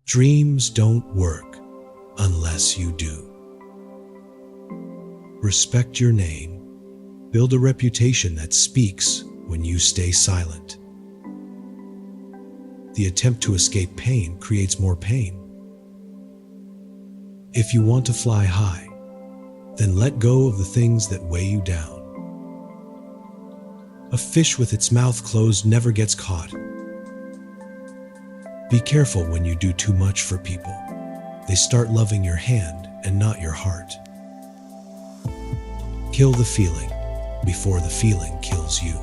Dreams don't work unless you do. Respect your name. Build a reputation that speaks when you stay silent. The attempt to escape pain creates more pain. If you want to fly high, then let go of the things that weigh you down. A fish with its mouth closed never gets caught. Be careful when you do too much for people. They start loving your hand and not your heart. Kill the feeling before the feeling kills you.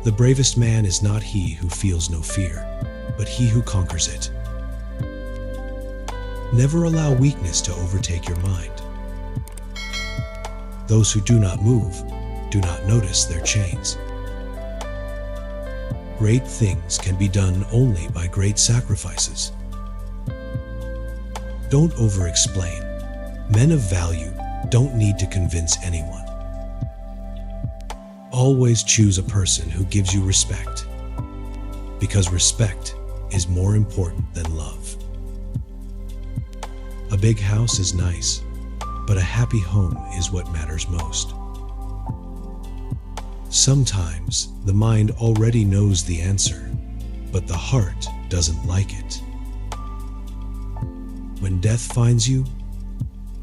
The bravest man is not he who feels no fear, but he who conquers it. Never allow weakness to overtake your mind. Those who do not move do not notice their chains. Great things can be done only by great sacrifices. Don't over-explain. Men of value don't need to convince anyone. Always choose a person who gives you respect, because respect is more important than love. A big house is nice, but a happy home is what matters most. Sometimes the mind already knows the answer, but the heart doesn't like it. When death finds you,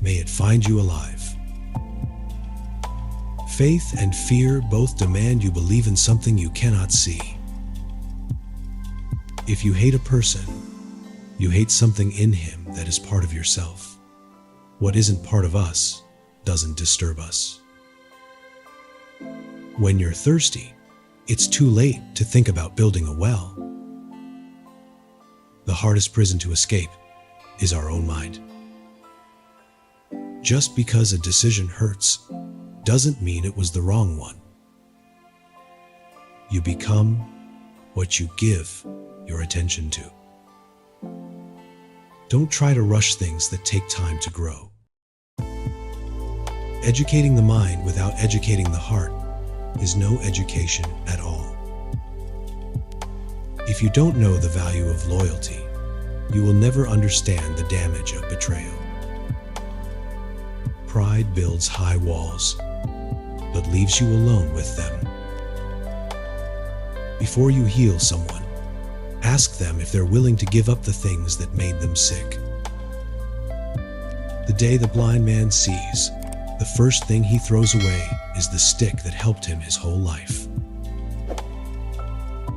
may it find you alive. Faith and fear both demand you believe in something you cannot see. If you hate a person, you hate something in him that is part of yourself. What isn't part of us doesn't disturb us. When you're thirsty, it's too late to think about building a well. The hardest prison to escape is our own mind. Just because a decision hurts doesn't mean it was the wrong one. You become what you give your attention to. Don't try to rush things that take time to grow. Educating the mind without educating the heart is no education at all. If you don't know the value of loyalty, you will never understand the damage of betrayal. Pride builds high walls, but leaves you alone with them. Before you heal someone, ask them if they're willing to give up the things that made them sick. The day the blind man sees, the first thing he throws away is the stick that helped him his whole life.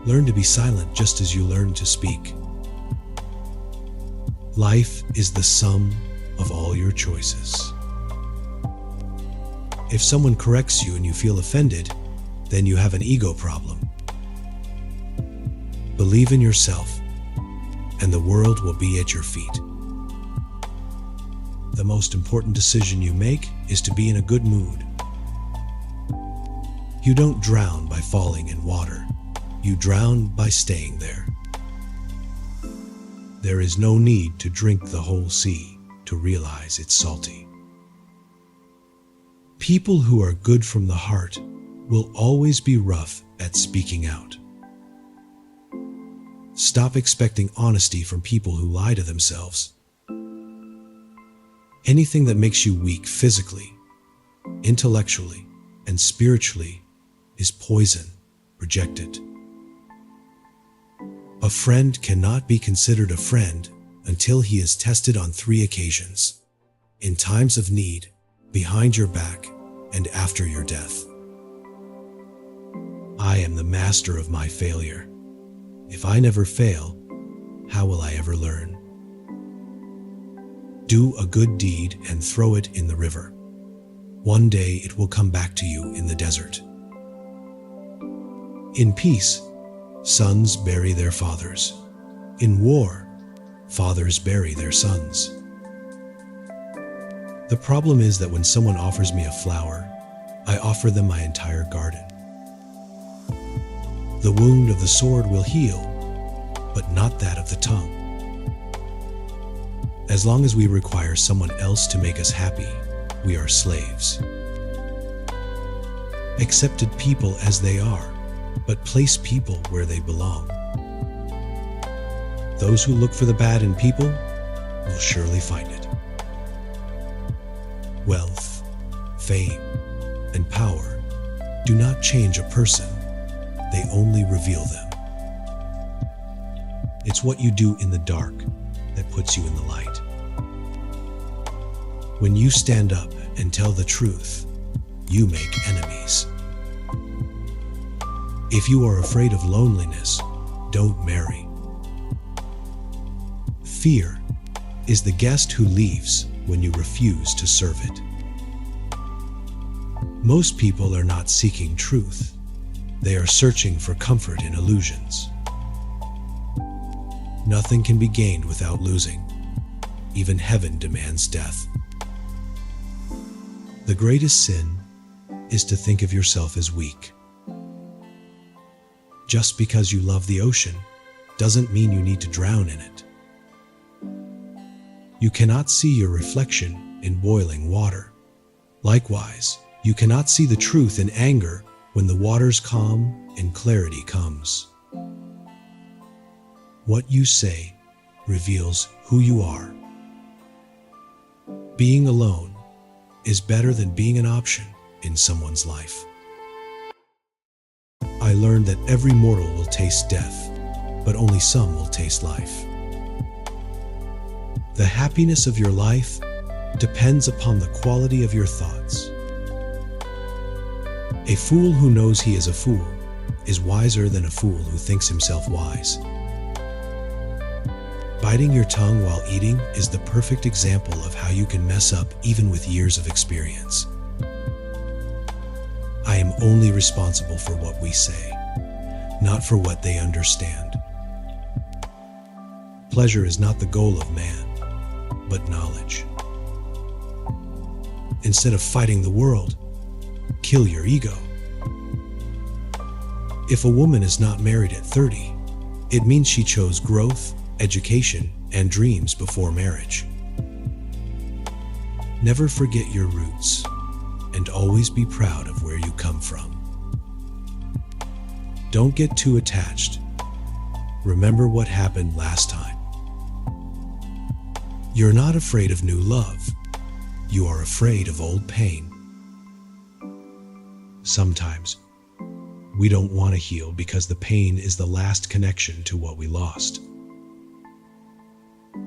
Learn to be silent just as you learn to speak. Life is the sum of all your choices. If someone corrects you and you feel offended, then you have an ego problem. Believe in yourself, and the world will be at your feet. The most important decision you make is to be in a good mood. You don't drown by falling in water. You drown by staying there. There is no need to drink the whole sea to realize it's salty. People who are good from the heart will always be rough at speaking out. Stop expecting honesty from people who lie to themselves. Anything that makes you weak physically, intellectually, and spiritually is poison. Reject it. A friend cannot be considered a friend until he is tested on 3 occasions: in times of need, behind your back, and after your death. I am the master of my failure. If I never fail, how will I ever learn? Do a good deed and throw it in the river. One day it will come back to you in the desert. In peace, sons bury their fathers. In war, fathers bury their sons. The problem is that when someone offers me a flower, I offer them my entire garden. The wound of the sword will heal, but not that of the tongue. As long as we require someone else to make us happy, we are slaves. Accepted people as they are, but place people where they belong. Those who look for the bad in people will surely find it. Wealth, fame, and power do not change a person, they only reveal them. It's what you do in the dark that puts you in the light. When you stand up and tell the truth, you make enemies. If you are afraid of loneliness, don't marry. Fear is the guest who leaves when you refuse to serve it. Most people are not seeking truth. They are searching for comfort in illusions. Nothing can be gained without losing. Even heaven demands death. The greatest sin is to think of yourself as weak. Just because you love the ocean doesn't mean you need to drown in it. You cannot see your reflection in boiling water. Likewise, you cannot see the truth in anger when the waters calm and clarity comes. What you say reveals who you are. Being alone is better than being an option in someone's life. I learned that every mortal will taste death, but only some will taste life. The happiness of your life depends upon the quality of your thoughts. A fool who knows he is a fool is wiser than a fool who thinks himself wise. Biting your tongue while eating is the perfect example of how you can mess up even with years of experience. I am only responsible for what we say, not for what they understand. Pleasure is not the goal of man, but knowledge. Instead of fighting the world, kill your ego. If a woman is not married at 30, it means she chose growth, education, and dreams before marriage. Never forget your roots, and always be proud of where you come from. Don't get too attached. Remember what happened last time. You're not afraid of new love. You are afraid of old pain. Sometimes, we don't want to heal because the pain is the last connection to what we lost.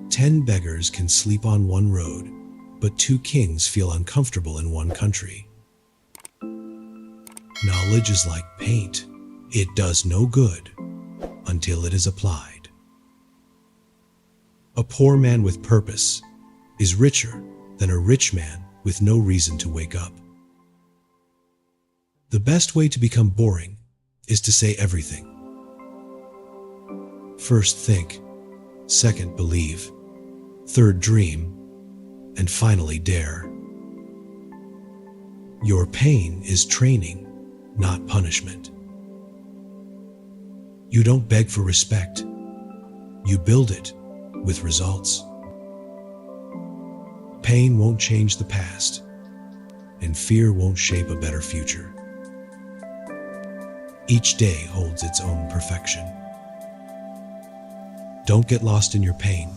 10 beggars can sleep on one road, but 2 kings feel uncomfortable in one country. Knowledge is like paint. It does no good until it is applied. A poor man with purpose is richer than a rich man with no reason to wake up. The best way to become boring is to say everything. First think, second believe, third dream, and finally dare. Your pain is training, not punishment. You don't beg for respect. You build it with results. Pain won't change the past, and fear won't shape a better future. Each day holds its own perfection. Don't get lost in your pain.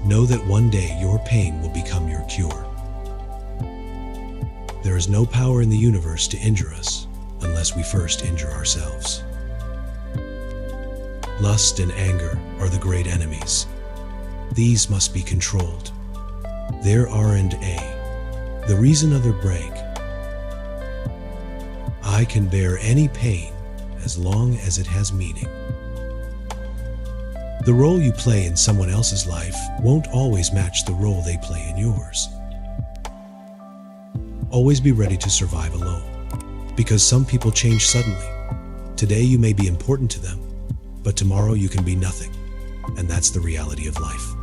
Know that one day your pain will become your cure. There is no power in the universe to injure us unless we first injure ourselves. Lust and anger are the great enemies. These must be controlled. They're R&A, the reason other break. I can bear any pain as long as it has meaning. The role you play in someone else's life won't always match the role they play in yours. Always be ready to survive alone, because some people change suddenly. Today you may be important to them, but tomorrow you can be nothing, and that's the reality of life.